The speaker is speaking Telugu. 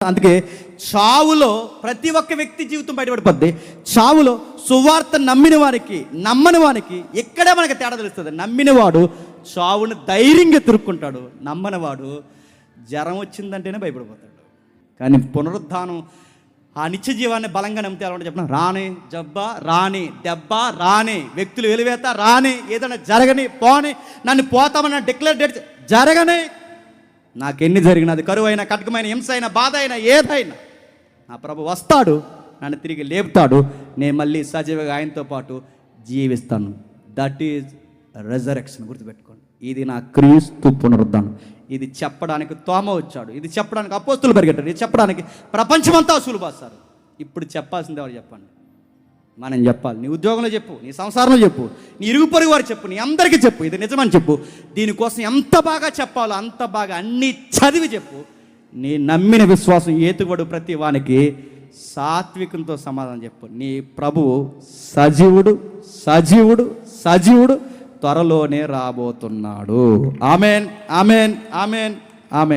అందుకే చావులో ప్రతి ఒక్క వ్యక్తి జీవితం బయటపడిపోద్ది. చావులో సువార్త నమ్మని వానికి ఎక్కడే మనకి తేడా తెలుస్తుంది. నమ్మినవాడు చావును ధైర్యంగా తిరుక్కుంటాడు, నమ్మనివాడు జ్వరం వచ్చిందంటేనే భయపడిపోతాడు. కానీ పునరుద్ధానం ఆ నిత్య జీవాన్ని బలంగా నమ్మితే ఎలా చెప్పిన రాని జబ్బా రాని దెబ్బ రాని వ్యక్తులు వెలివేత రాని ఏదైనా జరగని పోని నన్ను పోతామని డిక్లేర్ డేట్ జరగని నాకెన్ని జరిగినా అది కరువు అయినా కటకమైన హింస అయినా బాధ అయినా ఏదైనా నా ప్రభు వస్తాడు, నన్ను తిరిగి లేపుతాడు, నేను మళ్ళీ సజీవంగా ఆయనతో పాటు జీవిస్తాను. That is resurrection. గుర్తుపెట్టుకోండి, ఇది నా క్రీస్తు పునరుద్ధానం. ఇది చెప్పడానికి తోమ వచ్చాడు, ఇది చెప్పడానికి అపోస్తులు పరిగెట్టారు, ఇది చెప్పడానికి ప్రపంచమంతా సులుబాస్తారు. ఇప్పుడు చెప్పాల్సింది ఎవరు చెప్పండి? మనం చెప్పాలి. నీ ఉద్యోగంలో చెప్పు, నీ సంసారంలో చెప్పు, నీ ఇరుగు పొరుగు వారు చెప్పు, నీ అందరికీ చెప్పు, ఇది నిజమని చెప్పు. దీనికోసం ఎంత బాగా చెప్పాలో అంత బాగా అన్నీ చదివి చెప్పు. నీ నమ్మిన విశ్వాసం ఏతుబడు ప్రతి వానికి సాత్వికంతో సమాధానం చెప్పు. నీ ప్రభువు సజీవుడు సజీవుడు సజీవుడు త్వరలోనే రాబోతున్నాడు. Amen amen amen amen.